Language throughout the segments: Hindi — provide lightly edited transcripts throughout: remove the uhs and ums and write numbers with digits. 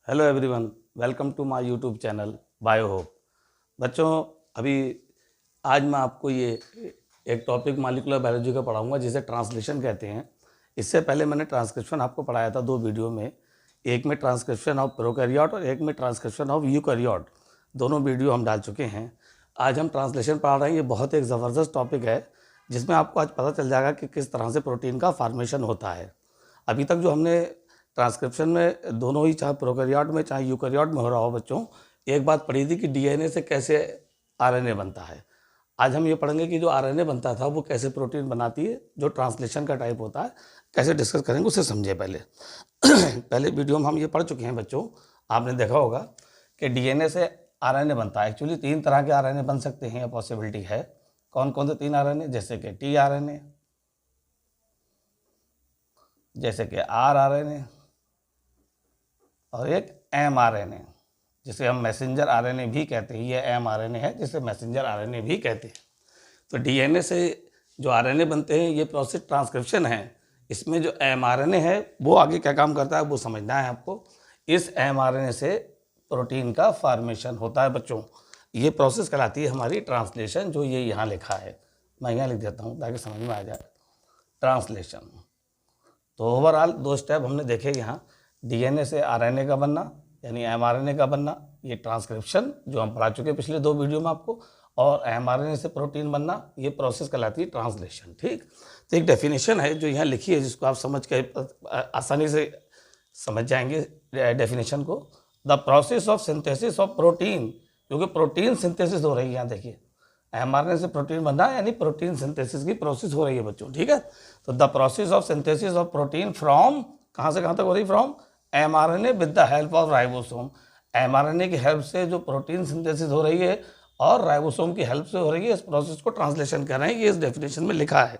Hello everyone, welcome to my YouTube channel Bio Hope. बच्चों, अभी आज मैं आपको ये एक टॉपिक मॉलिक्यूलर बायोलॉजी का पढ़ाऊंगा जिसे ट्रांसलेशन कहते हैं। इससे पहले मैंने ट्रांसक्रिप्शन आपको पढ़ाया था 2 वीडियो में, एक में ट्रांसक्रिप्शन ऑफ प्रोकैरियोट और एक में ट्रांसक्रिप्शन ऑफ यूकैरियोट। दोनों वीडियो हम डाल चुके हैं। आज हम ट्रांसलेशन पढ़ा रहे हैं। ये बहुत एक ज़बरदस्त टॉपिक है जिसमें आपको आज पता चल जाएगा कि किस तरह से प्रोटीन का फॉर्मेशन होता है। अभी तक जो हमने ट्रांसक्रिप्शन में दोनों ही, चाहे प्रोकैरियोट में चाहे यूकैरियोट में हो रहा हो बच्चों, एक बात पढ़ी थी कि डीएनए से कैसे आरएनए बनता है। आज हम ये पढ़ेंगे कि जो आरएनए बनता था वो कैसे प्रोटीन बनाती है, जो ट्रांसलेशन का टाइप होता है, कैसे डिस्कस करेंगे उसे समझे। पहले पहले वीडियो में हम ये पढ़ चुके हैं बच्चों, आपने देखा होगा कि डीएनए से आरएनए बनता है। एक्चुअली 3 तरह के आरएनए बन सकते हैं, पॉसिबिलिटी है। कौन कौन से 3 आरएनए? जैसे कि टी आरएनए, जैसे कि आर आरएनए और एक एम आरएनए, जिसे हम मैसेंजर आरएनए भी कहते हैं। ये एम आरएनए है जिसे मैसेंजर आरएनए भी कहते हैं। तो डीएनए से जो आरएनए बनते हैं, ये प्रोसेस ट्रांसक्रिप्शन है। इसमें जो एम आरएनए है वो आगे क्या काम करता है वो समझना है आपको। इस एम आरएनए से प्रोटीन का फॉर्मेशन होता है बच्चों। ये प्रोसेस कहलाती है हमारी ट्रांसलेशन, जो ये यहाँ लिखा है। मैं यहाँ लिख देता हूँ ताकि समझ में आ जाए। ट्रांसलेशन। तो ओवरऑल 2 स्टेप हमने देखे यहाँ। डीएनए से आरएनए का बनना यानी एमआरएनए का बनना, ये ट्रांसक्रिप्शन जो हम पढ़ा चुके पिछले 2 वीडियो में आपको, और एमआरएनए से प्रोटीन बनना, ये प्रोसेस कहलाती है ट्रांसलेशन। ठीक, तो एक डेफिनेशन है जो यहाँ लिखी है, जिसको आप समझ के आसानी से समझ जाएंगे डेफिनेशन को। The process of synthesis of protein, क्योंकि प्रोटीन सिंथेसिस हो रही है यहाँ देखिए। एमआरएनए से प्रोटीन बनना यानी प्रोटीन सिंथेसिस की प्रोसेस हो रही है बच्चों। ठीक है, तो the process of synthesis of protein from, कहाँ से कहाँ तक हो रही? From mRNA with the help of ribosome. MRNA की हेल्प से जो प्रोटीन सिंथेसिस हो रही है और राइबोसोम की हेल्प से हो रही है, इस प्रोसेस को ट्रांसलेशन कर रहे हैं। ये इस डेफिनेशन में लिखा है।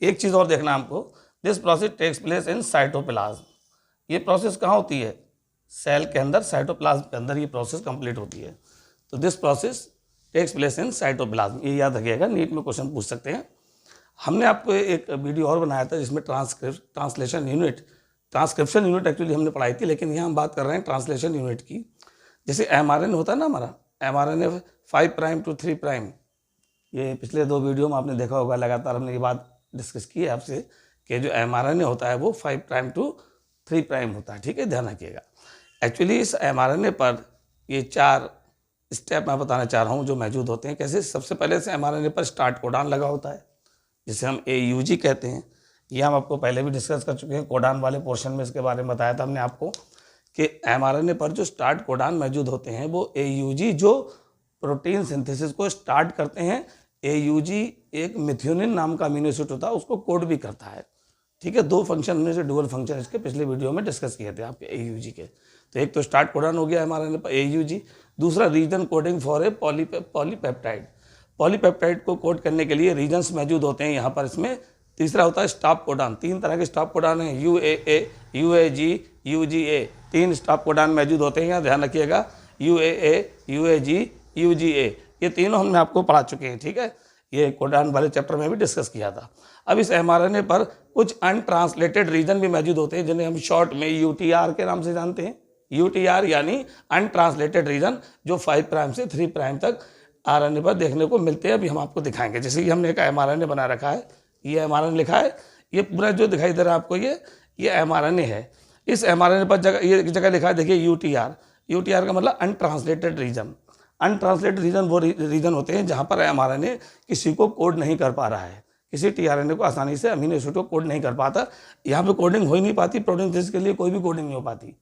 एक चीज़ और देखना हमको, this process takes place in cytoplasm. ये प्रोसेस कहाँ होती है? सेल के अंदर, साइटोप्लाज्म के अंदर ये प्रोसेस कंप्लीट होती है। तो this process takes place in cytoplasm, ये याद रखिएगा, नीट में क्वेश्चन पूछ सकते हैं। हमने आपको एक वीडियो और बनाया था जिसमें translation unit, transcription unit actually हमने पढ़ाई थी, लेकिन यहाँ हम बात कर रहे हैं ट्रांसलेशन यूनिट की। जैसे एमआरएनए होता है ना हमारा, एमआरएनए 5 प्राइम टू 3 प्राइम, ये पिछले 2 वीडियो में आपने देखा होगा, लगातार हमने ये बात डिस्कस की है आपसे कि जो एमआरएनए होता है वो 5 प्राइम टू 3 प्राइम होता है। ठीक है, ध्यान रखिएगा। एक्चुअली इस एमआरएनए पर ये 4 स्टेप मैं बताना चाह रहा हूँ जो मौजूद होते हैं। कैसे? सबसे पहले से एमआरएनए पर स्टार्ट कोडान लगा होता है, जिसे हम AUG कहते हैं। ये हम आपको पहले भी डिस्कस कर चुके हैं, कोडान वाले पोर्शन में इसके बारे में बताया था हमने आपको कि एमआरएनए पर जो स्टार्ट कोडान मौजूद होते हैं वो AUG, जो प्रोटीन सिंथेसिस को स्टार्ट करते हैं। AUG एक मिथ्योनिन नाम का अमीनो एसिड होता है, उसको कोड भी करता है। ठीक है, 2 फंक्शन में से डुअल फंक्शन इसके पिछले वीडियो में डिस्कस किए थे आपके AUG के। तो एक तो स्टार्ट कोडान हो गया एमआरएनए पर AUG, दूसरा region coding for a polypeptide. Polypeptide को कोड करने के लिए रीजन्स मौजूद होते हैं यहाँ पर इसमें। तीसरा होता है स्टॉप कोडान। 3 तरह के स्टॉप कोडान हैं, UAA, UAG, UGA। 3 stop codon मौजूद होते हैं, यहाँ ध्यान रखिएगा। UAA, UAG, UGA, ये तीनों हमने आपको पढ़ा चुके हैं। ठीक है, ये कोडान वाले चैप्टर में भी डिस्कस किया था। अब इस एमआरएनए पर कुछ अनट्रांसलेटेड रीजन भी मौजूद होते हैं, जिन्हें हम शॉर्ट में UTR के नाम से जानते हैं। UTR यानी अनट्रांसलेटेड रीजन, जो 5 प्राइम से 3 प्राइम तक आरएनए पर देखने को मिलते हैं। अभी हम आपको दिखाएंगे। जैसे कि हमने एक एमआरएनए बना रखा है, ये एमआरएनए लिखा है, ये पूरा जो दिखाई दे रहा है आपको ये एमआरएनए है। इस एमआरएनए पर ये जगह लिखा है देखिए UTR। UTR का मतलब अनट्रांसलेटेड रीजन। अनट्रांसलेटेड रीजन वो रीजन होते हैं जहाँ पर एमआरएनए किसी को कोड नहीं कर पा रहा है, किसी टीआरएनए को आसानी से अमीनो एसिड को कोड नहीं कर पाता। यहाँ पे कोडिंग हो ही नहीं पाती, प्रोटीन सिंथेसिस के लिए कोई भी कोडिंग नहीं हो पाती।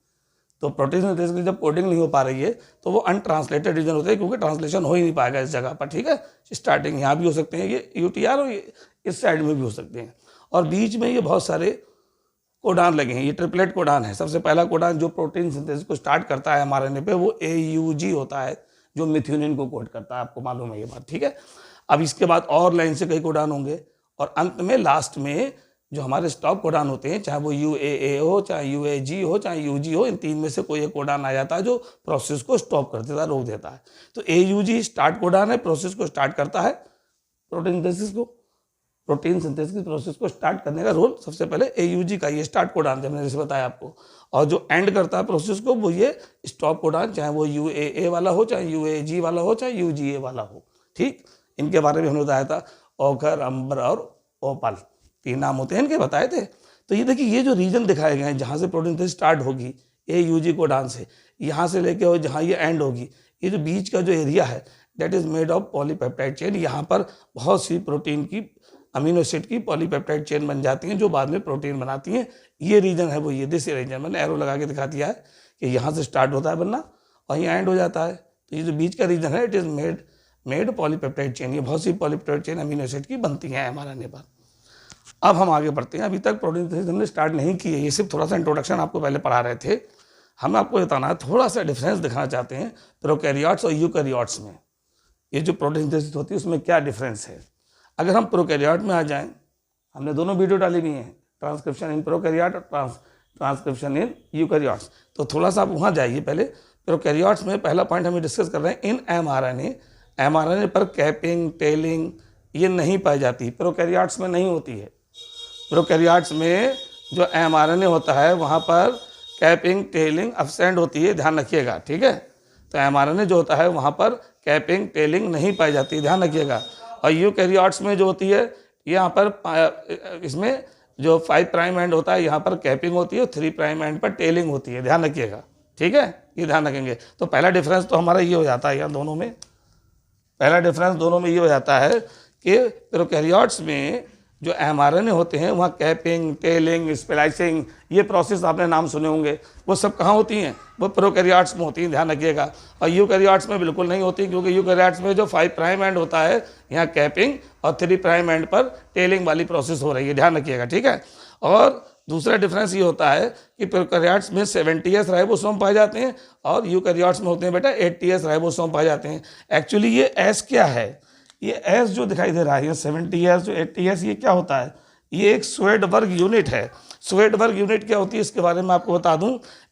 तो प्रोटीन सिंथेसिस के लिए जब कोडिंग नहीं हो पा रही है तो वो अनट्रांसलेटेड रीजन होते हैं, क्योंकि ट्रांसलेशन हो ही नहीं पाएगा इस जगह पर। ठीक है, स्टार्टिंग यहाँ भी हो सकते हैं ये UTR, और इस साइड में भी हो सकते हैं, और बीच में ये बहुत सारे कोडान लगे हैं। ये ट्रिपलेट कोडान है। सबसे पहला कोडान जो प्रोटीन सिंथेसिस को स्टार्ट करता है एमआरएनए पे, वो AUG होता है, जो मिथ्योनिन को कोड करता है। आपको मालूम है ये बात। ठीक है, अब इसके बाद और लाइन से कई कोडान होंगे, और अंत में लास्ट में जो हमारे स्टॉप कोडान होते हैं, चाहे वो UAA हो, चाहे UAG हो, चाहे UG हो, इन 3 में से कोई एक कोडान आ जाता है जो प्रोसेस को स्टॉप कर देता है, रोक देता है। तो AUG स्टार्ट कोडान है, प्रोसेस को स्टार्ट करता है, प्रोटीन सिंथेसिस को। प्रोटीन सिंथेसिस प्रोसेस को स्टार्ट करने का रोल सबसे पहले AUG का, ये स्टार्ट कोडान थे, मैंने जैसे बताया आपको, और जो एंड करता है प्रोसेस को वो ये स्टॉप कोडान, चाहे वो UAA वाला हो, चाहे UAG वाला हो, चाहे UGA वाला हो। ठीक, इनके बारे में हमने बताया था, ओकर, अम्बर और ओपल, 3 नाम होते हैं इनके, बताए थे। तो ये देखिए, ये जो रीजन दिखाए गए हैं जहाँ से प्रोटीन सिंथेसिस स्टार्ट होगी AUG कोडान से, यहाँ से लेके और जहाँ ये एंड होगी, ये जो बीच का जो एरिया है that is made of polypeptide chain. यहाँ पर बहुत सी प्रोटीन की, अमीनो एसिड की पॉलीपेप्टाइड चेन बन जाती हैं जो बाद में प्रोटीन बनाती हैं। ये रीजन है वो, ये दिस रीजन मैंने एरो लगा के दिखा दिया है कि यहाँ से स्टार्ट होता है बनना और यहाँ एंड हो जाता है। तो ये जो बीच का रीजन है it is made polypeptide chain. ये बहुत सी पॉलीपेप्टाइड चेन अमीनो एसिड की बनती हैं mRNA पर। अब हम आगे बढ़ते हैं। अभी तक प्रोटीन सिंथेसिस हमने स्टार्ट नहीं की है, ये सिर्फ थोड़ा सा इंट्रोडक्शन आपको पहले पढ़ा रहे थे। हम आपको बताना है, थोड़ा सा डिफरेंस दिखाना चाहते हैं प्रोकैरियोट्स और यूकैरियोट्स में। ये जो प्रोटीन सिंथेसिस होती है उसमें क्या डिफरेंस है। अगर हम प्रोकैरियोट में आ जाएं, हमने दोनों वीडियो डाली हुई हैं, ट्रांसक्रिप्शन इन प्रोकैरियोट और ट्रांसक्रिप्शन इन यूकैरियोट्स। तो थोड़ा सा आप वहाँ जाइए पहले। प्रोकैरियोट्स में पहला पॉइंट हम डिस्कस कर रहे हैं, इन mRNA पर कैपिंग, टेलिंग ये नहीं पाई जाती, प्रोकैरियोट्स में नहीं होती है। प्रोकैरियोट्स में जो mRNA होता है वहाँ पर कैपिंग, टेलिंग एब्सेंट होती है, ध्यान रखिएगा। ठीक है, तो mRNA जो होता है वहाँ पर कैपिंग, टेलिंग नहीं पाई जाती, ध्यान रखिएगा। और यूकैरियोट्स में जो होती है यहाँ पर, इसमें जो 5 प्राइम एंड होता है यहाँ पर कैपिंग होती है, 3 प्राइम एंड पर टेलिंग होती है, ध्यान रखिएगा। ठीक है, ये ध्यान रखेंगे। तो पहला डिफरेंस तो हमारा ये हो जाता है यहाँ दोनों में, पहला डिफरेंस दोनों में ये हो जाता है कि प्रोकैरियोट्स में जो mRNA होते हैं वहाँ कैपिंग, टेलिंग, स्प्लाइसिंग ये प्रोसेस आपने नाम सुने होंगे, वो सब कहाँ होती हैं, वो प्रोकैरियोट्स में होती हैं, ध्यान रखिएगा। और यूकैरियोट्स में बिल्कुल नहीं होती, क्योंकि यूकैरियोट्स में जो 5 प्राइम एंड होता है यहाँ कैपिंग और 3 प्राइम एंड पर टेलिंग वाली प्रोसेस हो रही है, ध्यान रखिएगा। ठीक है, और दूसरा डिफरेंस ये होता है कि प्रोकैरियोट्स में 70S राइबोसोम पाए जाते हैं और यूकैरियोट्स में होते हैं बेटा 80S राइबोसोम पाए जाते हैं। एक्चुअली ये S क्या है, ये S जो दिखाई दे रहा है, ये 70S जो 80S, ये क्या होता है, ये एक स्वेडबर्ग यूनिट है। स्वेडबर्ग यूनिट क्या होती है इसके बारे में आपको बता दूं।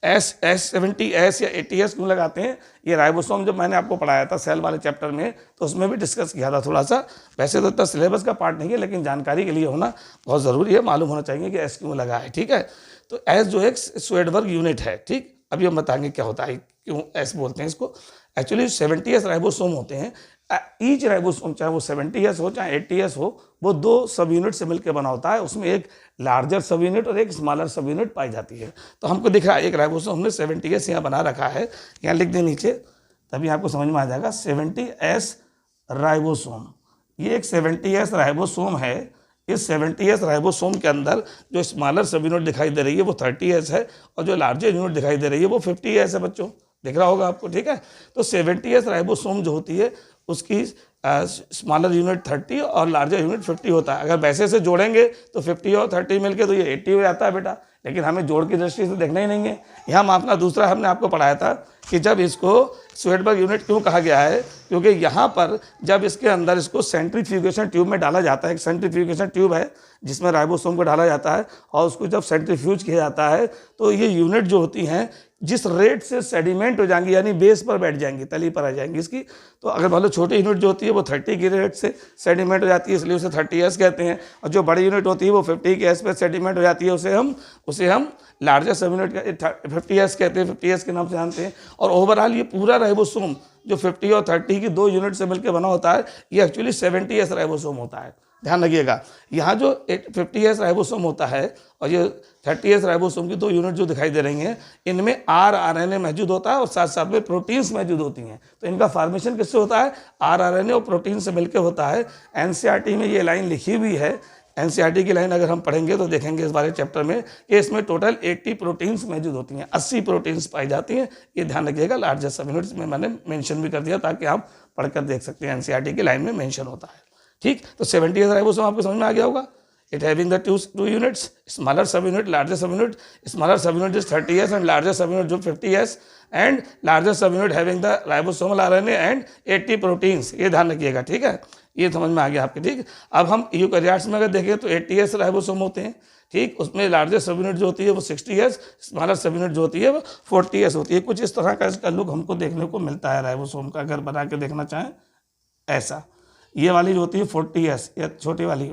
S70S या 80S क्यों लगाते हैं, ये राइबोसोम जब मैंने आपको पढ़ाया था सेल वाले चैप्टर में तो उसमें भी डिस्कस किया था थोड़ा सा। वैसे तो इतना सिलेबस का पार्ट नहीं है, लेकिन जानकारी के लिए होना बहुत ज़रूरी है, मालूम होना चाहिए कि S क्यों लगा है। ठीक है, तो S जो एक स्वेडबर्ग यूनिट है। ठीक, अभी हम बताएंगे क्या होता है, क्यों S बोलते हैं इसको। एक्चुअली 70S राइबोसोम होते हैं। ईच राइबोसोम, चाहे वो 70S हो चाहे 80S हो, वो 2 सब यूनिट से मिलकर बना होता है। उसमें एक लार्जर सब यूनिट और एक स्मॉलर सब यूनिट पाई जाती है। तो हमको दिख रहा है एक राइबोसोम हमने 70S यहाँ बना रखा है, यहाँ लिख दें नीचे, तभी आपको समझ में आ जाएगा। 70S राइबोसोम, ये एक 70S राइबोसोम है। इस 70S राइबोसोम के अंदर जो स्मॉलर सब यूनिट दिखाई दे रही है वो 30S है और जो लार्जर यूनिट दिखाई दे रही है वो 50S है बच्चों, दिख रहा होगा आपको। ठीक है, तो 70S राइबोसोम जो होती है उसकी स्मॉलर यूनिट 30 और लार्जर यूनिट 50 होता है। अगर वैसे से जोड़ेंगे तो 50 और 30 मिलके तो ये 80 हो जाता है बेटा, लेकिन हमें जोड़ की दृष्टि से देखना ही नहीं है। यहाँ मापना दूसरा हमने आपको पढ़ाया था कि जब इसको स्वेडबर्ग यूनिट क्यों कहा गया है, क्योंकि यहाँ पर जब इसके अंदर इसको सेंट्रीफ्यूगेशन ट्यूब में डाला जाता है, एक सेंट्रीफ्यूगेशन ट्यूब है जिसमें राइबोसोम को डाला जाता है और उसको जब सेंट्रीफ्यूज किया जाता है तो ये यूनिट जो होती हैं जिस रेट से सेडिमेंट हो जाएंगी, यानी बेस पर बैठ जाएंगी, तली पर आ जाएंगी इसकी। तो अगर मान लो छोटी यूनिट जो होती है वो 30 की रेट से सेडिमेंट हो जाती है, इसलिए उसे 30S कहते हैं। और जो बड़ी यूनिट होती है वो 50 के S पे सेडिमेंट हो जाती है, उसे हम लार्जर सब यूनिट 50S कहते हैं, 50S के नाम से जानते हैं। और ओवरऑल ये पूरा राइबोसोम जो 50 और 30 की 2 यूनिट से मिलकर बना होता है, ये एक्चुअली 70S राइबोसोम होता है, ध्यान रखिएगा। यहाँ जो 50S राइबोसोम होता है और ये 30S राइबोसोम की 2 यूनिट जो दिखाई दे रही हैं, इनमें rRNA मौजूद होता है और साथ साथ में प्रोटीन्स मौजूद होती हैं। तो इनका फॉर्मेशन किससे होता है, rRNA और प्रोटीन से मिलकर होता है। NCERT में ये लाइन लिखी हुई है, NCERT की लाइन अगर हम पढ़ेंगे तो देखेंगे इस बारे चैप्टर में कि इसमें टोटल 80 प्रोटीन्स मौजूद होती हैं, 80 प्रोटीन्स पाई जाती हैं। ये ध्यान रखिएगा, लार्जर सब यूनिट्स में मैंने मेंशन भी कर दिया ताकि आप पढ़कर देख सकते हैं, NCERT की लाइन में मेंशन होता है। ठीक, तो 70S राइबोसोम आपको समझ में आ गया होगा। It having the two units, smaller सब यूनिट, लार्जर सब यूनिट। स्मॉलर सब unit is 30S and larger सब यूनिट जो 50S एंड लार्जर सब unit having the ribosomal RNA and 80 proteins, ये ध्यान रखिएगा। ठीक है, ये समझ में आ गया आपके। ठीक, अब हम यूकैरियोट्स में अगर देखें तो 80S राइबोसोम होते हैं। ठीक, उसमें लार्जर सब यूनिट जो होती है वो 60S, स्मॉलर सब यूनिट जो होती है वो 40S होती है। कुछ इस तरह का इसका लुक हमको देखने को मिलता है राइबोसोम का, अगर बना के देखना चाहें ऐसा। ये वाली जो होती है 40S या छोटी वाली,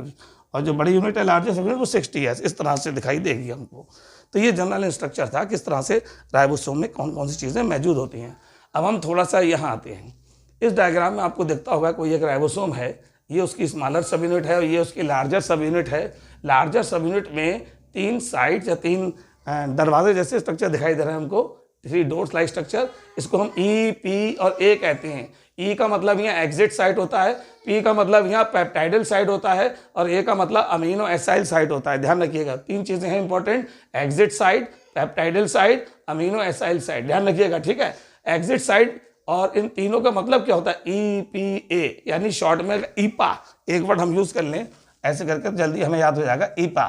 और जो बड़ी यूनिट है लार्जेस्ट सब यूनिट वो 60 है, इस तरह से दिखाई देगी हमको। तो ये जनरल स्ट्रक्चर था किस तरह से राइबोसोम में कौन कौन सी चीज़ें मौजूद होती हैं। अब हम थोड़ा सा यहाँ आते हैं। इस डायग्राम में आपको दिखता होगा कोई एक राइबोसोम है, ये उसकी स्मॉलर सब यूनिट है और ये उसकी लार्जर सब यूनिट है। लार्जर सब यूनिट में 3 साइड या 3 दरवाजे जैसे स्ट्रक्चर दिखाई दे रहे हैं हमको, 3 डोर्स लाइक स्ट्रक्चर। इसको हम ई, पी और ए कहते हैं। ई का मतलब यहाँ एग्जिट साइट होता है, पी का मतलब यहाँ पेप्टाइडल साइट होता है और ए का मतलब अमीनो एसाइल साइट होता है। ध्यान रखिएगा 3 चीज़ें हैं important, exit site, peptidyl site, amino acyl site. ध्यान रखिएगा, ठीक है। एग्जिट साइट और इन तीनों का मतलब क्या होता है, ई, पी, ए, यानी शॉर्ट में ईपा एक वर्ड हम यूज़ कर लें ऐसे करके जल्दी हमें याद हो जाएगा, ईपा।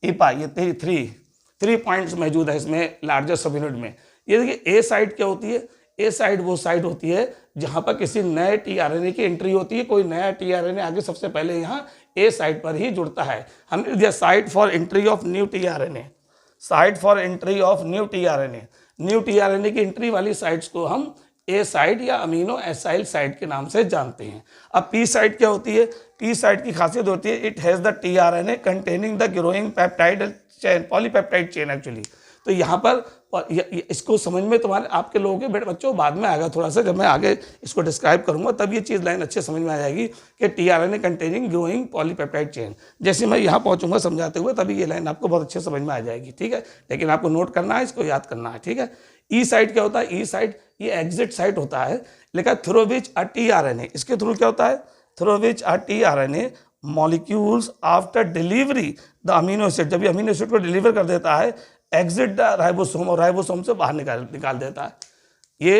ईपा ये 3 पॉइंट्स मौजूद है इसमें लार्जर सब यूनिट में। ये देखिए ए साइट क्या होती है, ए साइट वो साइट होती है जहाँ पर किसी नए टीआरएनए की एंट्री होती है। कोई नया टीआरएनए आगे सबसे पहले यहाँ ए साइट पर ही जुड़ता है। हमने दिया site for entry of new tRNA, site for entry of new tRNA. New tRNA की एंट्री वाली साइट्स को हम ए साइट या अमीनो एसाइल साइट के नाम से जानते हैं। अब पी साइट क्या होती है, पी साइट की खासियत होती है it has the tRNA containing the growing peptide chain, polypeptide chain actually. तो यहाँ पर इसको समझ में तुम्हारे आपके लोगों के बच्चों बाद में आएगा थोड़ा सा, जब मैं आगे इसको डिस्क्राइब करूँगा तब ये चीज़ लाइन अच्छे समझ में आ जाएगी कि tRNA containing growing polypeptide chain. जैसे मैं यहाँ पहुँचूंगा समझाते हुए तभी ये लाइन आपको बहुत अच्छे समझ में आ जाएगी, ठीक है। लेकिन आपको नोट करना है, इसको याद करना है, ठीक है। ई साइट क्या होता है, ई साइट ये एग्जिट साइट होता है, लेकिन थ्रू विच अ टीआरएनए, इसके थ्रू क्या होता है, through which a tRNA molecules after delivery the amino acid, जब ये अमीनो एसिड को डिलीवर कर देता है एग्जिट द राइबोसोम और राइबोसोम से बाहर निकाल देता है। ये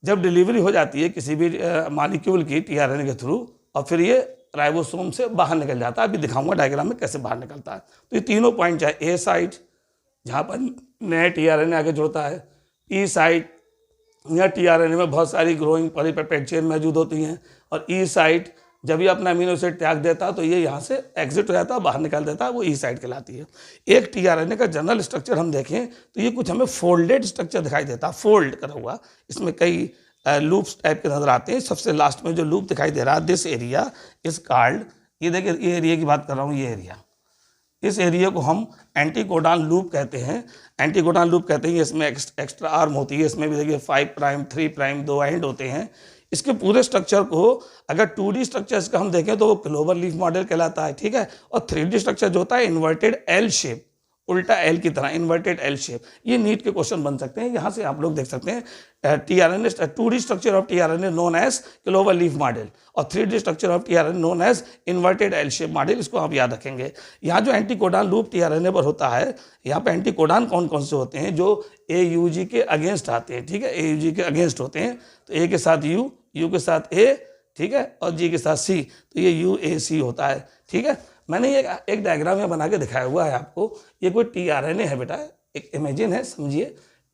जब डिलीवरी हो जाती है किसी भी मॉलिक्यूल की टीआरएनए के थ्रू और फिर ये राइबोसोम से बाहर निकल जाता है। अभी दिखाऊंगा डायग्राम में कैसे बाहर निकलता है। तो ये तीनों पॉइंट चाहे ए साइट जहाँ पर नए टीआरएनए आगे जुड़ता है, ई साइट यहाँ टीआरएनए में बहुत सारी ग्रोइंग पॉलीपेप्टाइड चेन मौजूद होती हैं, और ई साइट जब ये अपना अमीनो एसिड त्याग देता है तो ये यहाँ से एग्जिट हो जाता है, बाहर निकाल देता है, वो ई साइट कहलाती है। एक टीआरएनए का जनरल स्ट्रक्चर हम देखें तो ये कुछ हमें फोल्डेड स्ट्रक्चर दिखाई देता है, फोल्ड करा हुआ। इसमें कई लूप्स टाइप के नजर आते हैं। सबसे लास्ट में जो लूप दिखाई दे रहा है, दिस एरिया इज कॉल्ड, ये देखिए ये एरिया की बात कर रहा हूँ, ये एरिया, इस एरिया को हम एंटीकोडान लूप कहते हैं। एंटीकोडान लूप कहते हैं, इसमें एक्स्ट्रा आर्म होती है, इसमें भी देखिए 5 प्राइम 3 प्राइम 2 एंड होते हैं। इसके पूरे स्ट्रक्चर को अगर 2D स्ट्रक्चर्स का हम देखें तो वो क्लोवर लीफ मॉडल कहलाता है, ठीक है। और 3D स्ट्रक्चर जो होता है इन्वर्टेड एल शेप, उल्टा एल की तरह इन्वर्टेड एल शेप। ये नीट के क्वेश्चन बन सकते हैं, यहाँ से आप लोग देख सकते हैं tRNA 2D structure of tRNA known as clover leaf model और 3D structure of tRNA known as inverted L shape model. इसको आप याद रखेंगे। यहाँ जो एंटीकोडान लूप टीआरएनए पर होता है, यहाँ पे एंटीकोडान कौन कौन से होते हैं जो AUG के अगेंस्ट आते हैं, ठीक है, AUG के अगेंस्ट होते हैं। तो ए के साथ U, U के साथ A, ठीक है, और G के साथ C, तो ये UAC होता है, ठीक है। मैंने ये एक डायग्राम यहाँ बना के दिखाया हुआ है आपको। ये कोई टीआरएनए है बेटा, एक इमेजिन है, समझिए।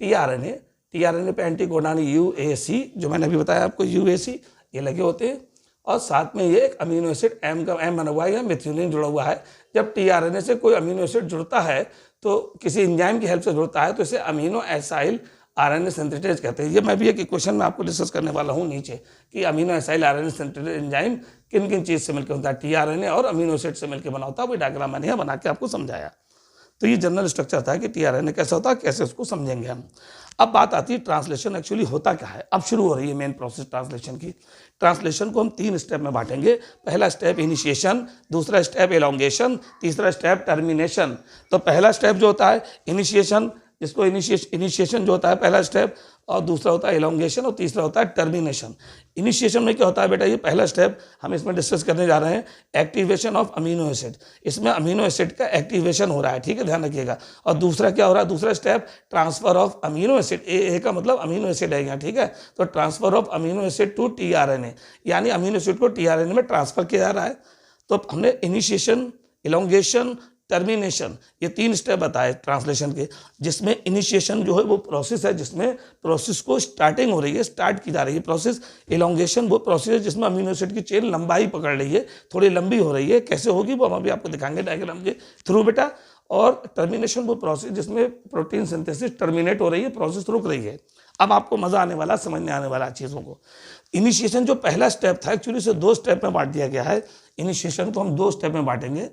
टीआरएनए पे एंटीकोडान UAC जो मैंने अभी बताया आपको, UAC ये लगे होते हैं, और साथ में ये एक अमीनो एसिड M का M बना हुआ है, मिथ्योनिन जुड़ा हुआ है। जब टीआरएनए से कोई अमीनो एसिड जुड़ता है तो किसी एंजाइम की हेल्प से जुड़ता है तो इसे अमीनो एसाइल आरएनए सिंथेटेज कहते हैं। ये मैं भी एक क्वेश्चन में आपको डिस्कस करने वाला हूँ नीचे कि amino acyl RNA synthetase enzyme किन किन चीज़ से मिलकर होता है, टीआरएनए और अमीनो एसिड से मिलकर बना होता है। वो डायग्राम मैंने यहाँ बना के आपको समझाया। तो ये जनरल स्ट्रक्चर था कि टीआरएनए कैसा होता है, कैसे उसको समझेंगे हम। अब बात आती है ट्रांसलेशन एक्चुअली होता क्या है। अब शुरू हो रही है मेन प्रोसेस ट्रांसलेशन की। ट्रांसलेशन को हम 3 स्टेप में बांटेंगे। पहला स्टेप इनिशिएशन, दूसरा स्टेप एलोंगेशन, तीसरा स्टेप टर्मिनेशन। तो पहला स्टेप जो होता है इनिशिएशन, जिसको इनिशिएशन जो होता है पहला स्टेप, और दूसरा होता है एलोंगेशन, और तीसरा होता है टर्मिनेशन। इनिशिएशन में क्या होता है बेटा, ये पहला स्टेप हम इसमें डिस्कस करने जा रहे हैं, एक्टिवेशन ऑफ अमीनो एसिड। इसमें अमीनो एसिड का एक्टिवेशन हो रहा है, ठीक है, ध्यान रखिएगा। और दूसरा क्या हो रहा है, दूसरा step transfer of amino acid. A का मतलब अमीनो एसिड है यहाँ, ठीक है। तो transfer of amino acid to tRNA, यानी अमीनो एसिड को टीआरएनए में ट्रांसफर किया जा रहा है। तो हमने इनिशिएशन, एलोंगेशन, टर्मिनेशन, ये 3 स्टेप बताए ट्रांसलेशन के, जिसमें इनिशिएशन जो है वो प्रोसेस है जिसमें प्रोसेस को स्टार्टिंग हो रही है, स्टार्ट की जा रही है प्रोसेस। एलोंगेशन वो प्रोसेस है जिसमें अमीनो एसिड की चेन लंबाई पकड़ रही है, थोड़ी लंबी हो रही है। कैसे होगी वो हम अभी आपको दिखाएंगे डायग्राम के थ्रू बेटा। और टर्मिनेशन वो प्रोसेस जिसमें प्रोटीन सिंथेसिस टर्मिनेट हो रही है, प्रोसेस रुक रही है। अब आपको मजा आने वाला, समझ में आने वाला चीज़ों को। इनिशिएशन जो पहला स्टेप था एक्चुअली से 2 स्टेप में बांट दिया गया है। इनिशिएशन को हम 2 स्टेप में बांटेंगे।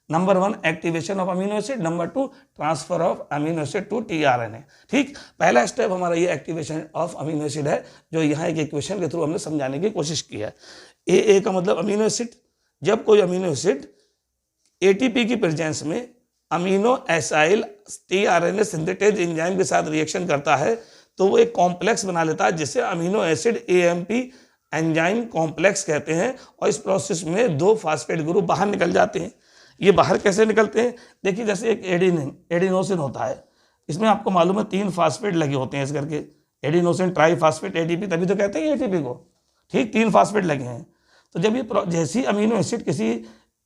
Number 1 activation of amino acid, number 2 transfer of amino acid to tRNA. ठीक, पहला स्टेप हमारा ये एक्टिवेशन ऑफ अमीनो एसिड है, जो यहाँ एक इक्वेशन के थ्रू हमने समझाने की कोशिश की है। ए का मतलब अमीनो एसिड। जब कोई अमीनो एसिड एटीपी की प्रेजेंस में amino acyl tRNA synthetase enzyme के साथ रिएक्शन करता है तो वो एक कॉम्प्लेक्स बना लेता है जिसे amino acid AMP enzyme complex कहते हैं। और इस प्रोसेस में 2 फास्फेट ग्रुप बाहर निकल जाते हैं। ये बाहर कैसे निकलते हैं? देखिए, जैसे एक एडिनोसिन होता है, इसमें आपको मालूम है 3 फास्फेट लगे होते हैं इस करके, एडिनोसिन ट्राईफास्फेट एटीपी, तभी तो कहते हैं एटीपी को। ठीक, 3 फास्फेट लगे हैं। तो जब ये जैसी अमीनो एसिड किसी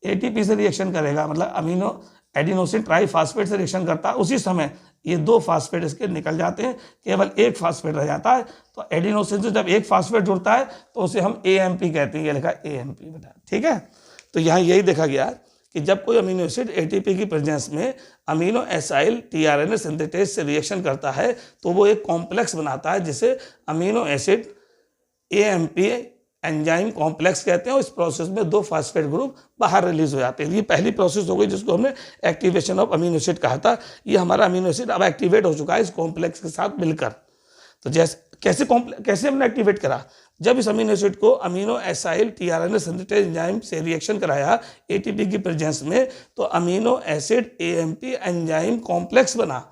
एटीपी से रिएक्शन करेगा, मतलब एडिनोसिन ट्राईफास्फेट से रिएक्शन करता है, उसी समय ये 2 फास्फेट इसके निकल जाते हैं, केवल 1 फास्फेट रह जाता है। तो एडिनोसिन से जब 1 फास्फेट जुड़ता है तो उसे हम एएमपी कहते हैं। ये लिखा एएमपी बेटा, ठीक है। तो यहाँ यही देखा गया कि जब कोई अमीनो एसिड एटीपी की प्रेजेंस में अमीनो एसाइल टीआरएनए सिंथेटेज से रिएक्शन करता है तो वो एक कॉम्प्लेक्स बनाता है जिसे amino acid AMP enzyme complex कहते हैं। और इस प्रोसेस में 2 फास्फेट ग्रुप बाहर रिलीज हो जाते हैं। ये पहली प्रोसेस हो गई जिसको हमने एक्टिवेशन ऑफ अमीनो एसिड कहा था। ये हमारा अमीनो एसिड अब एक्टिवेट हो चुका है इस कॉम्प्लेक्स के साथ मिलकर। तो कैसे हमने एक्टिवेट करा? जब इस अमीनो एसिड को amino acyl tRNA synthetase enzyme से रिएक्शन कराया एटीपी की प्रेजेंस में, तो amino acid AMP enzyme complex बना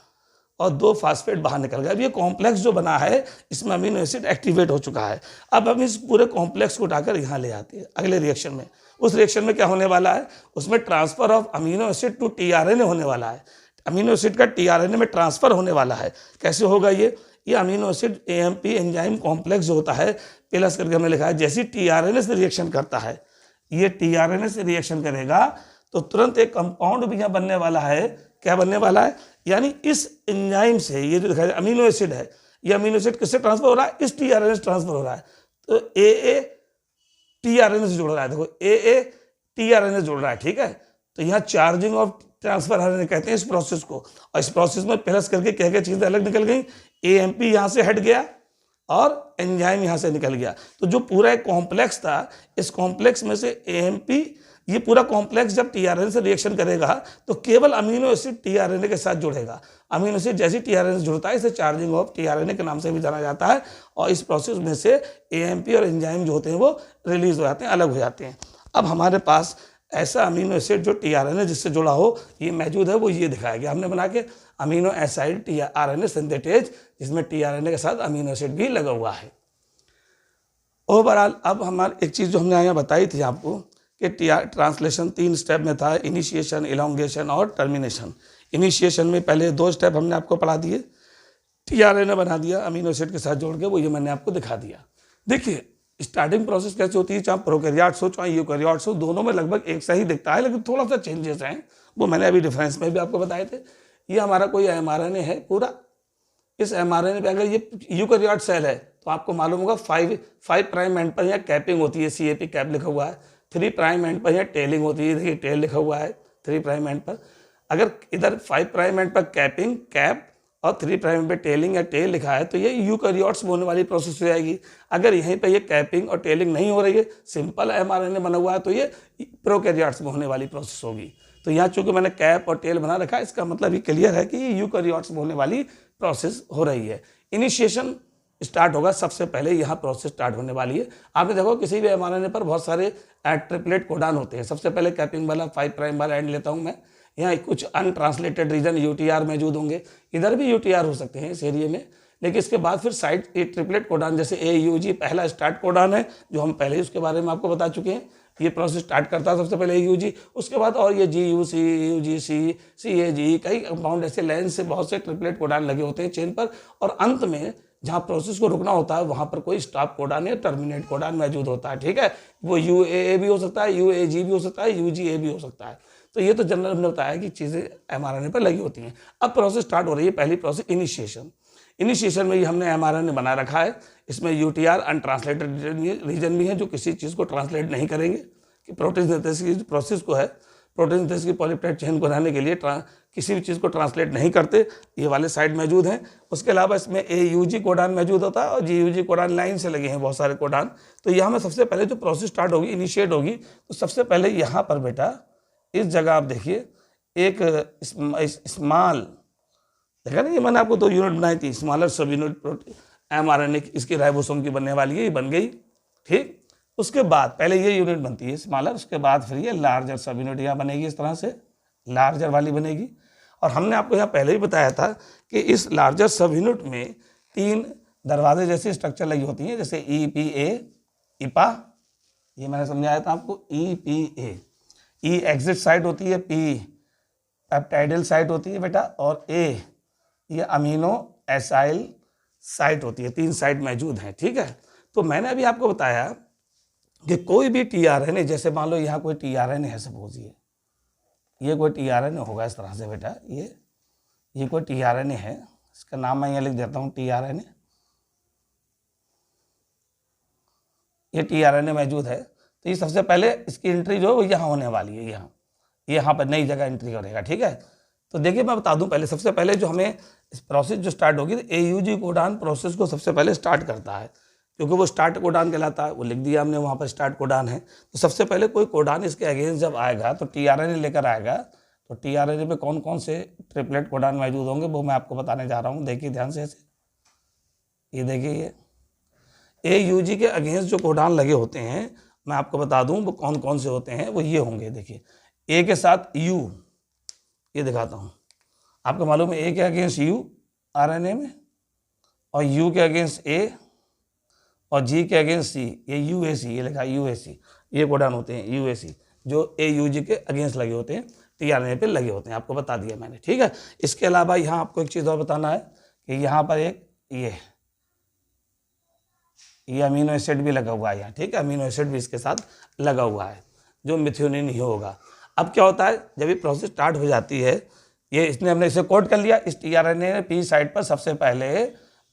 और 2 फास्फेट बाहर निकल गए। अब ये कॉम्प्लेक्स जो बना है इसमें अमीनो एसिड एक्टिवेट हो चुका है। अब हम इस पूरे कॉम्प्लेक्स को उठाकर यहाँ ले आते हैं अगले रिएक्शन में। उस रिएक्शन में क्या होने वाला है? उसमें transfer of amino acid to tRNA होने वाला है। अमीनो एसिड का टीआरएनए में ट्रांसफर होने वाला है। कैसे होगा ये amino acid AMP enzyme complex जो होता है, प्लस करके हमने लिखा है, जैसे टीआरएनए से रिएक्शन करता है, ये टीआरएनए से रिएक्शन करेगा तो तुरंत एक कंपाउंड भी यहाँ बनने वाला है। क्या बनने वाला है? यानी इस एंजाइम से ये जो दिखाया अमीनो एसिड है, ये अमीनो एसिड किससे ट्रांसफर हो रहा है? इस टीआरएनए से ट्रांसफर हो रहा है। तो ए टीआरएनए से जुड़ रहा है। देखो ए टीआरएनए जुड़ रहा है, ठीक है। तो यहाँ चार्जिंग ऑफ ट्रांसफर आरएनए कहते हैं इस प्रोसेस को। और इस प्रोसेस में प्लस करके क्या क्या चीजें अलग निकल गई? एएमपी यहाँ से हट गया और एंजाइम यहाँ से निकल गया। तो जो पूरा एक कॉम्प्लेक्स था, इस कॉम्प्लेक्स में से एएमपी, ये पूरा कॉम्प्लेक्स जब टीआरएनए से रिएक्शन करेगा तो केवल अमीनो एसिड टीआरएनए के साथ जुड़ेगा। अमीनो एसिड जैसे टीआरएनए से जुड़ता है इसे चार्जिंग ऑफ टीआरएनए के नाम से भी जाना जाता है। और इस प्रोसेस में से एएमपी और एंजाइम जो होते हैं वो रिलीज हो जाते हैं, अलग हो जाते हैं। अब हमारे पास ऐसा अमीनो एसिड जो टीआरएनए जिससे जुड़ा हो ये मौजूद है, वो ये दिखाया गया हमने बना के, अमीनो एसाइल टीआरएनए सिंथेटेज, जिसमें टीआरएनए के साथ अमीनो एसिड भी लगा हुआ है। ओवरऑल अब हमारी एक चीज़ जो हमने यहाँ बताई थी आपको कि ट्रांसलेशन 3 स्टेप में था, इनिशिएशन, इलोंगेशन और टर्मिनेशन। इनिशिएशन में पहले 2 स्टेप हमने आपको पढ़ा दिए, टीआरएनए बना दिया अमीनो एसिड के साथ जोड़ के, वो ये मैंने आपको दिखा दिया। देखिए स्टार्टिंग प्रोसेस कैसे होती है, चाहे प्रोकैरियोट्स हो चाहे यूकैरियोट्स हो, दोनों में लगभग एक सा ही दिखता है, लेकिन थोड़ा सा चेंजेस हैं, वो मैंने अभी डिफरेंस में भी आपको बताए थे। ये हमारा कोई एमआरएनए है पूरा, इस एमआरएनए पे अगर ये यूकैरियोट सेल है तो आपको मालूम होगा 5 प्राइम एंड पर यहाँ कैपिंग होती है, CAP कैप लिखा हुआ है। 3 प्राइम एंड पर यहाँ टेलिंग होती है, देखिए टेल लिखा हुआ है 3 प्राइम एंड पर। अगर इधर 5 प्राइम एंड पर कैपिंग कैप और 3 प्राइम पे टेलिंग या टेल लिखा है तो ये यूकैरियोट्स में होने वाली प्रोसेस हो जाएगी। अगर यहीं पे ये कैपिंग और टेलिंग नहीं हो रही है, सिंपल एमआरएनए बना हुआ है, तो ये प्रोकैरियोट्स में होने वाली प्रोसेस होगी। तो यहाँ चूंकि मैंने कैप और टेल बना रखा है, इसका मतलब ये क्लियर है कि ये यूकैरियोट्स में होने वाली प्रोसेस हो रही है। इनिशिएशन स्टार्ट होगा, सबसे पहले यहाँ प्रोसेस स्टार्ट होने वाली है। आपने देखो किसी भी एमआरएनए पर बहुत सारे ट्रिपलेट कोडान होते हैं। सबसे पहले कैपिंग वाला 5 प्राइम वाला एंड लेता हूँ मैं, यहाँ कुछ अनट्रांसलेटेड रीजन UTR मौजूद होंगे, इधर भी UTR हो सकते हैं इस एरिए में। लेकिन इसके बाद फिर साइड ट्रिपलेट कोडान जैसे AUG पहला स्टार्ट कोडान है, जो हम पहले ही उसके बारे में आपको बता चुके हैं। ये प्रोसेस स्टार्ट करता है सबसे पहले AUG, उसके बाद और ये GUC, UGC, CAG, कई कंपाउंड ऐसे लाइन से बहुत से ट्रिपलेट कोडान लगे होते हैं चेन पर। और अंत में जहाँ प्रोसेस को रुकना होता है वहाँ पर कोई स्टॉप कोडान या टर्मिनेट कोडान मौजूद होता है, ठीक है। वो UAA भी हो सकता है, UAG भी हो सकता है, UGA भी हो सकता है। तो ये तो जनरल हमने बताया कि चीज़ें एमआरएनए पर लगी होती हैं। अब प्रोसेस स्टार्ट हो रही है, पहली प्रोसेस इनिशिएशन। इनिशिएशन में ये हमने एमआरएनए बना रखा है, इसमें UTR अनट्रांसलेटेड रीजन भी है जो किसी चीज़ को ट्रांसलेट नहीं करेंगे। कि प्रोटीन सिंथेसिस की प्रोसेस को है, प्रोटीन सिंथेसिस की पॉलीपेप्टाइड चेन को बनाने के लिए किसी भी चीज़ को ट्रांसलेट नहीं करते, ये वाले साइड मौजूद हैं। उसके अलावा इसमें AUG कोडान मौजूद होता है और GUG कोडान लाइन से लगे हैं बहुत सारे कोडान। तो यहाँ में सबसे पहले जो प्रोसेस स्टार्ट होगी, इनिशिएट होगी, तो सबसे पहले यहाँ पर बेटा इस जगह आप देखिए एक स्मॉल, देखा ना, ये मैंने आपको 2 यूनिट बनाई थी, स्मॉलर सब यूनिट mRNA इसकी राइबोसोम की बनने वाली है, ये बन गई। ठीक, उसके बाद पहले ये यूनिट बनती है स्मॉलर, उसके बाद फिर ये लार्जर सब यूनिट यहाँ बनेगी, इस तरह से लार्जर वाली बनेगी। और हमने आपको यहाँ पहले ही बताया था कि इस लार्जर सब यूनिट में 3 दरवाजे जैसी स्ट्रक्चर लगी होती हैं, जैसे EPA, IPA, ये मैंने समझाया था आपको, EPA, E एग्जिट साइट होती है, P पेप्टाइडल साइट होती है बेटा, और A ये अमीनो एसाइल साइट होती है। 3 साइट मौजूद हैं। ठीक है, तो मैंने अभी आपको बताया कि कोई भी tRNA, जैसे मान लो यहाँ कोई tRNA है, सपोज ये कोई tRNA होगा इस तरह से बेटा, ये कोई tRNA है, इसका नाम मैं यहाँ लिख देता हूँ tRNA, ये tRNA मौजूद है। तो ये सबसे पहले इसकी एंट्री जो है वो यहाँ होने वाली है, यहाँ पर नई जगह एंट्री करेगा। ठीक है, तो देखिए मैं बता दूं, पहले सबसे पहले जो हमें इस प्रोसेस जो स्टार्ट होगी, तो AUG कोडान प्रोसेस को सबसे पहले स्टार्ट करता है, क्योंकि वो स्टार्ट कोडान कहलाता है, वो लिख दिया हमने वहाँ पर स्टार्ट कोडान है। तो सबसे पहले कोई कोडान इसके अगेंस्ट जब आएगा तो tRNA लेकर आएगा, तो tRNA पे कौन कौन से ट्रिपलेट कोडान मौजूद होंगे वो मैं आपको बताने जा रहा हूँ। देखिए ध्यान से ऐसे, ये देखिए ये AUG के अगेंस्ट जो कोडान लगे होते हैं, मैं आपको बता दूँ वो कौन कौन से होते हैं, वो ये होंगे। देखिए A के साथ U, ये दिखाता हूँ आपको, मालूम है A के अगेंस्ट U RNA में, और U के अगेंस्ट A, और G के अगेंस्ट C, ये UAC, ये लिखा UAC, ये कोडान होते हैं UAC, जो AUG के अगेंस्ट लगे होते हैं, tRNA पे लगे होते हैं, आपको बता दिया मैंने। ठीक है, इसके अलावा यहाँ आपको एक चीज़ और बताना है कि यहाँ पर एक ये अमीनो एसिड भी लगा हुआ है यहाँ। ठीक है, अमीनो एसिड भी इसके साथ लगा हुआ है, जो मिथ्योनिन ही होगा। अब क्या होता है, जब ये प्रोसेस स्टार्ट हो जाती है, ये इसने हमने इसे कोड कर लिया, इस tRNA ने P साइट पर सबसे पहले,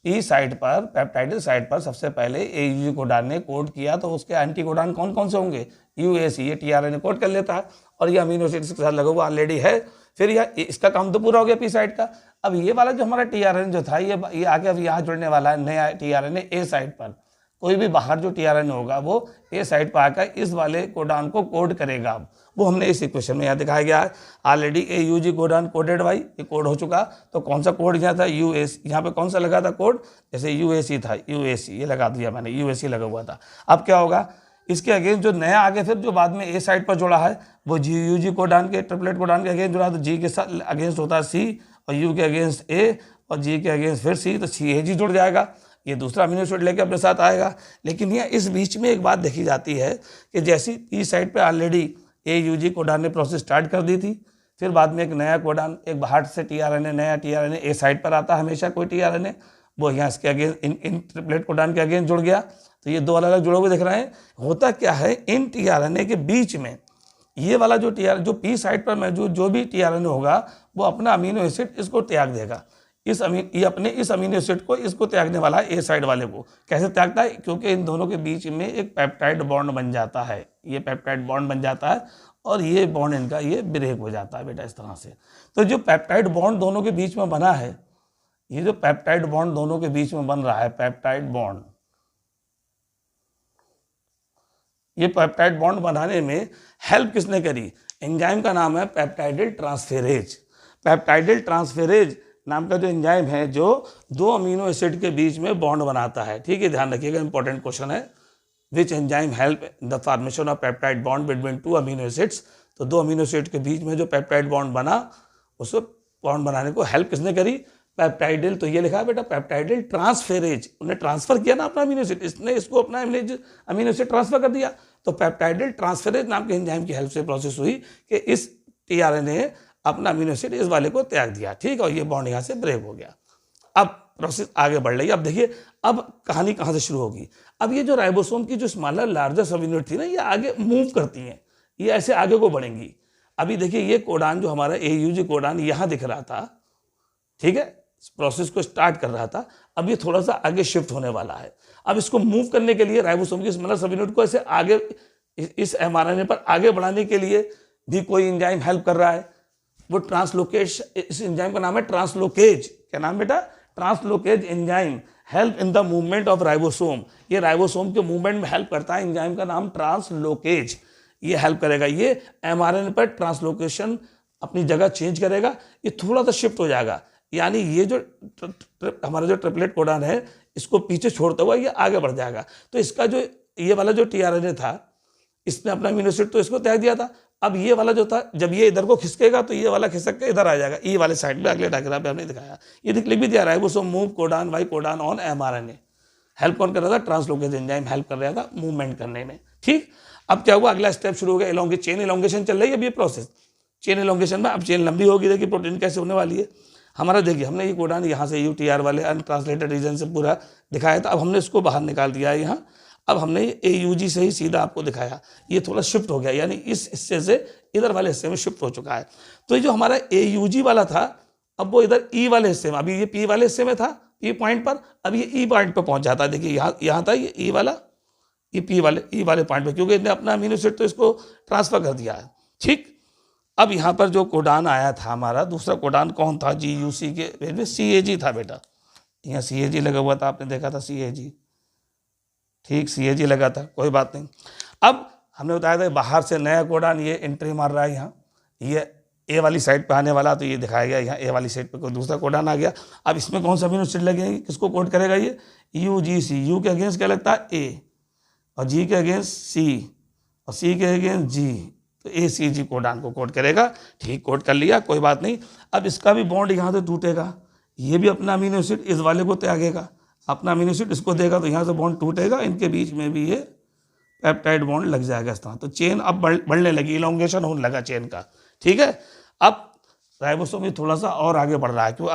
P साइट पर, पेप्टाइडल साइट पर सबसे पहले AUG कोडान ने कोड किया, तो उसके एंटी कोडान कौन कौन से होंगे, UAC, ये tRNA कोड कर लेता है, और ये अमीनो एसिड इसके साथ लगा हुआ ऑलरेडी है। फिर यह इसका काम तो पूरा हो गया P साइट का। अब ये वाला जो हमारा tRNA जो था, ये आगे अब यहाँ जुड़ने वाला है नया tRNA A साइट पर। कोई भी बाहर जो tRNA होगा वो A साइट पर आकर इस वाले कोडान को कोड करेगा। वो हमने इस इक्वेशन में यहाँ दिखाया गया है। Already AUG codon coded by, ये कोड हो चुका। तो कौन सा कोड यहाँ था, UAC, यहाँ पे कौन सा लगा था कोड, जैसे UAC था, UAC ये लगा दिया मैंने, UAC लगा हुआ था। अब क्या होगा, इसके अगेंस्ट जो नया आगे फिर जो बाद में A साइट पर जुड़ा है, वो GUG कोडान के, ट्रिपलेट कोडान के अगेंस्ट जुड़ा, तो G के साथ अगेंस्ट होता है C, और U के अगेंस्ट A, और G के अगेंस्ट फिर C, तो CAG जुड़ जाएगा, ये दूसरा अमीनो एसिड लेके अपने साथ आएगा। लेकिन ये इस बीच में एक बात देखी जाती है कि जैसी P साइट पे ऑलरेडी AUG कोडान ने प्रोसेस स्टार्ट कर दी थी, फिर बाद में एक नया कोडान, एक बाहर से tRNA, नया tRNA A साइट पर आता है हमेशा कोई tRNA, वो यहाँ इसके अगेंस्ट इन ट्रिपलेट कोडान के अगेंस्ट जुड़ गया। तो ये 2 अलग अलग जुड़े हुए दिख रहे हैं। होता क्या है, इन tRNA के बीच में ये वाला जो P साइट पर मौजूद जो भी tRNA होगा, वो अपना अमीनो एसिड इसको त्याग देगा। ये अपने इस अमीनो एसिड को इसको त्यागने वाला है A साइड वाले को। कैसे त्यागता है, क्योंकि इन दोनों के बीच में एक पेप्टाइड बॉन्ड बन जाता है, ये पेप्टाइड बॉन्ड बन जाता है, और ये बॉन्ड इनका ये ब्रेक हो जाता है बेटा इस तरह से। तो जो पेप्टाइड बॉन्ड दोनों के बीच में बना है, ये जो पेप्टाइड बॉन्ड दोनों के बीच में बन रहा है, पेप्टाइड बॉन्ड, ये पेप्टाइड बॉन्ड बनाने में हेल्प किसने करी, एंजाइम का नाम है पेप्टाइडल ट्रांसफेरेज। पेप्टाइडल ट्रांसफेरेज नाम का जो एंजाइम है, जो 2 अमीनो एसिड के बीच में बॉन्ड बनाता है। ठीक है, ध्यान रखिएगा, इंपॉर्टेंट क्वेश्चन है। Which enzyme help the formation of peptide bond between 2 amino acids. तो 2 अमीनो एसिड के बीच में जो पेप्टाइड बॉन्ड बना, उसको बॉन्ड बनाने को हेल्प किसने करी, पेप्टाइडल। तो ये लिखा है बेटा पेप्टाइडल ट्रांसफेरेज, उन्हें ट्रांसफर किया ना अपना अमीनो एसिड, इसने इसको अपना अमीनो एसिड ट्रांसफर कर दिया। तो पेप्टाइडल ट्रांसफेरेज नाम के एंजाइम की हेल्प से प्रोसेस हुई कि इस tRNA ने अपना अमीनो एसिड इस वाले को त्याग दिया। ठीक है, और ये बॉन्ड यहाँ से ब्रेक हो गया। अब प्रोसेस आगे बढ़ रही है। अब देखिए, अब कहानी कहाँ से शुरू होगी। अब ये जो राइबोसोम की जो स्मॉलर लार्जर सब यूनिट थी ना, ये आगे मूव करती हैं, ये ऐसे आगे को बढ़ेंगी। अभी देखिए, ये कोडान जो हमारा AUG कोडान यहाँ दिख रहा था, ठीक है, प्रोसेस को स्टार्ट कर रहा था, अब ये थोड़ा सा आगे शिफ्ट होने वाला है। अब इसको मूव करने के लिए राइबोसोम की स्मॉलर सब यूनिट को ऐसे आगे, इस mRNA पर आगे बढ़ाने के लिए भी कोई एंजाइम हेल्प कर रहा है। वो ट्रांसलोकेश, इस एंजाइम का नाम है ट्रांसलोकेज। क्या नाम बेटा? Translocase enzyme help in the movement of ribosome. ये राइबोसोम के मूवमेंट में हेल्प करता है। एंजाइम का नाम ट्रांसलोकेज, ये हेल्प करेगा। ये एमआरएनए पर ट्रांसलोकेशन अपनी जगह चेंज करेगा, ये थोड़ा सा शिफ्ट हो जाएगा। यानी ये जो हमारा जो ट्रिपलेट कोडॉन है, इसको पीछे छोड़ता हुआ ये आगे बढ़ जाएगा। तो इसका जो ये वाला जो टीआरएनए था, इसने अपना अमीनो एसिड तो इसको त्याग दिया था। अब ये वाला जो था, जब ये इधर को खिसकेगा तो ये वाला खिसक के इधर आ जाएगा, ई वाले साइड में। अगले डायग्राम पे हमने दिखाया, ये लिख भी दिया रहा है, वो so move codon by codon on mRNA. Help कौन कर रहा था? ट्रांसलोकेज एंजाइम हेल्प कर रहा था मूवमेंट करने में। ठीक, अब क्या हुआ? अगला स्टेप शुरू हो गया, एलोंगेशन, चेन एलोंगेशन चल रही है अब ये प्रोसेस। चेन एलोंगेशन में अब चेन लंबी होगी, देखिए प्रोटीन कैसे होने वाली है हमारा। देखिए हमने ये कोडॉन यहाँ से यूटीआर वाले अनट्रांसलेटेड रीजन से पूरा दिखाया था, अब हमने इसको बाहर निकाल दिया है यहाँ। अब हमने AUG से ही सीधा आपको दिखाया, ये थोड़ा शिफ्ट हो गया, यानी इस हिस्से से इधर वाले हिस्से में शिफ्ट हो चुका है। तो ये जो हमारा AUG वाला था, अब वो इधर E वाले हिस्से में, अभी ये P वाले हिस्से में था, P पॉइंट पर, अब ये E पॉइंट पर पहुंच जाता है। देखिए यहाँ था ये E वाला, ये E वाले पॉइंट पर, क्योंकि इसने अपना अमीनो एसिड तो इसको ट्रांसफर कर दिया है। ठीक, अब यहाँ पर जो कोडॉन आया था हमारा, दूसरा कोडॉन कौन था? GUC के CAG था बेटा, यहाँ CAG लगा हुआ था, आपने देखा था CAG। ठीक, CAG लगा था, कोई बात नहीं। अब हमने बताया था बाहर से नया कोडॉन ये एंट्री मार रहा है यहाँ, ये A वाली साइड पे आने वाला, तो ये दिखाया गया यहाँ A वाली साइड पे कोई दूसरा कोडॉन आ गया। अब इसमें कौन सा अमीनो एसिड लगेंगे, किसको कोड करेगा ये? UGC। U के अगेंस्ट क्या लगता है? A, और G के अगेंस्ट C, और C के अगेंस्ट G, तो ACG कोडॉन को कोड करेगा। ठीक, कोड कर लिया, कोई बात नहीं। अब इसका भी बॉन्ड यहाँ से टूटेगा, ये भी अपना अमीनो एसिड इस वाले को त्यागेगा, अपना अमीनो एसिड इसको देगा, तो यहाँ से बॉन्ड टूटेगा, इनके बीच में भी ये पेप्टाइड बॉन्ड लग जाएगा इस तरह। तो चेन अब बढ़ने लगी, इलोंगेशन होने लगा चेन का। ठीक है, अब राइबोसोम ये थोड़ा सा और आगे बढ़ रहा है, क्यों?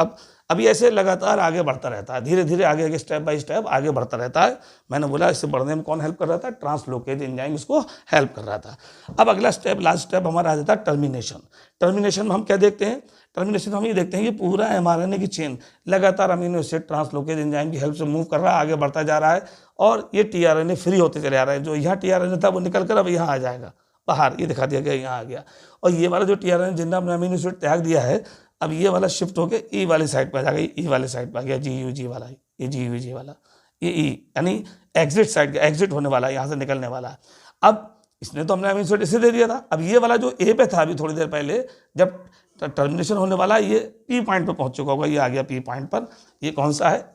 अब ये ऐसे लगातार आगे बढ़ता रहता है, धीरे धीरे आगे स्टेप बाय स्टेप आगे बढ़ता रहता है। मैंने बोला इससे बढ़ने में कौन हेल्प कर रहा था? ट्रांसलोकेज एंजाइम इसको हेल्प कर रहा था। अब अगला स्टेप, लास्ट स्टेप हमारा आ जाता है टर्मिनेशन। टर्मिनेशन में हम क्या देखते हैं? टर्मिनेशन हम ये देखते हैं कि पूरा एमआरएनए की चेन लगातार अमीनो एसिड ट्रांसलोकेज एंजाइम की हेल्प से मूव कर रहा है, आगे बढ़ता जा रहा है, और ये टीआरएनए फ्री होते चले आ रहा है। जो यहाँ टीआरएनए था वो निकल कर अब यहाँ आ जाएगा बाहर, ये दिखा दिया गया, यहाँ आ गया। और ये वाला जो टीआरएनए जिन्होंने अपने अमीनो एसिड त्याग दिया है, अब ये वाला शिफ्ट होकर ई वाली साइड पर आ जाएगा, ई वाले साइड पर आ गया, GUG वाला, ये GUG वाला, ये ई, यानी एग्जिट साइड, एग्जिट होने वाला है, यहाँ से निकलने वाला है। अब इसने तो हमने अमीनो एसिड इसे दे दिया था, अब ये वाला जो ए पे था अभी थोड़ी देर पहले, जब टर्मिनेशन होने वाला है, ये P पॉइंट पर पहुंच चुका होगा, ये आ गया P पॉइंट पर। ये कौन सा है?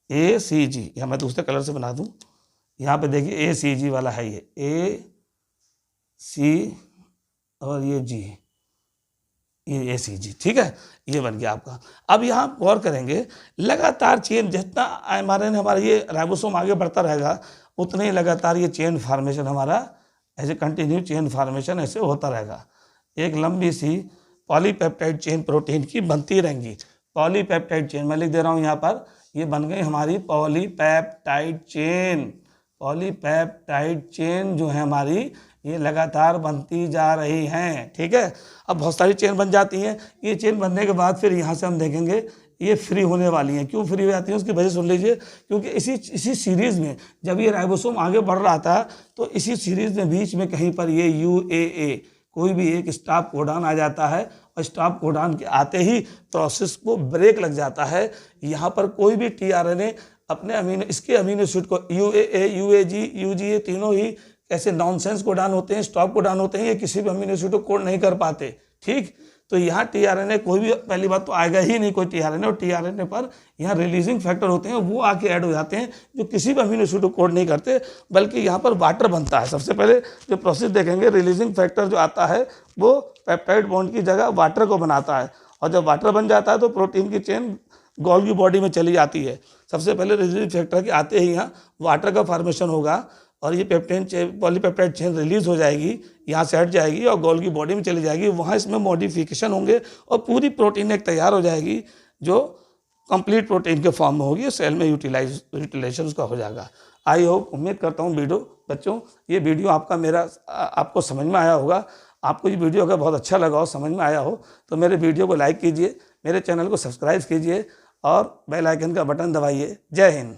ACG। या मैं दूसरे कलर से बना दूं, यहाँ पे देखिए ACG वाला है, ये AC और ये G, ये ACG। ठीक है, ये बन गया आपका। अब यहाँ गौर करेंगे, लगातार चेन, जितना एमआरएनए हमारा ये राइबोसोम आगे बढ़ता रहेगा, उतने ही लगातार ये चेन फार्मेशन हमारा ऐसे कंटिन्यू चेन फार्मेशन ऐसे होता रहेगा। एक लंबी सी पॉलीपेप्टाइड चेन प्रोटीन की बनती रहेंगी। पॉलीपेप्टाइड चेन मैं लिख दे रहा हूँ यहाँ पर, ये बन गई हमारी पॉलीपेप्टाइड चेन। पॉलीपेप्टाइड चेन जो है हमारी, ये लगातार बनती जा रही हैं। ठीक है, अब बहुत सारी चेन बन जाती हैं। ये चेन बनने के बाद फिर यहाँ से हम देखेंगे ये फ्री होने वाली हैं। क्यों फ्री हो जाती हैं उसकी वजह सुन लीजिए, क्योंकि इसी सीरीज़ में जब ये राइबोसोम आगे बढ़ रहा था, तो इसी सीरीज़ में बीच में कहीं पर ये UAA कोई भी एक स्टॉप कोडॉन आ जाता है, और स्टॉप कोडॉन के आते ही प्रोसेस को ब्रेक लग जाता है। यहाँ पर कोई भी टीआरएनए अपने इसके अमीनो एसिड को UAA, UAG, UGA तीनों ही ऐसे नॉनसेंस कोडॉन होते हैं, स्टॉप कोडॉन होते हैं, ये किसी भी अमीनो एसिड को कोड नहीं कर पाते। ठीक, तो यहाँ टीआरएनए कोई भी, पहली बात तो आएगा ही नहीं कोई टीआरएनए, और टीआरएनए पर यहाँ रिलीजिंग फैक्टर होते हैं, वो आके ऐड हो जाते हैं, जो किसी भी अमीनो एसिड को कोड नहीं करते, बल्कि यहाँ पर वाटर बनता है। सबसे पहले जो प्रोसेस देखेंगे, रिलीजिंग फैक्टर जो आता है वो पेप्टाइड बॉन्ड की जगह वाटर को बनाता है, और जब वाटर बन जाता है तो प्रोटीन की चेन गोल्गी बॉडी में चली जाती है। सबसे पहले रिलीजिंग फैक्टर के आते ही यहाँ वाटर का फॉर्मेशन होगा, और ये पॉलीपेप्टाइड चेन रिलीज हो जाएगी, यहाँ से हट जाएगी और गोल्गी बॉडी में चली जाएगी। वहाँ इसमें मॉडिफिकेशन होंगे और पूरी प्रोटीन एक तैयार हो जाएगी, जो कंप्लीट प्रोटीन के फॉर्म में होगी, सेल में यूटिलाइजेशन उसका हो जाएगा। आई होप, उम्मीद करता हूँ बच्चों ये वीडियो आपको समझ में आया होगा। आपको ये वीडियो अगर बहुत अच्छा लगा हो, समझ में आया हो, तो मेरे वीडियो को लाइक कीजिए, मेरे चैनल को सब्सक्राइब कीजिए और बेल आइकन का बटन दबाइए। जय हिंद।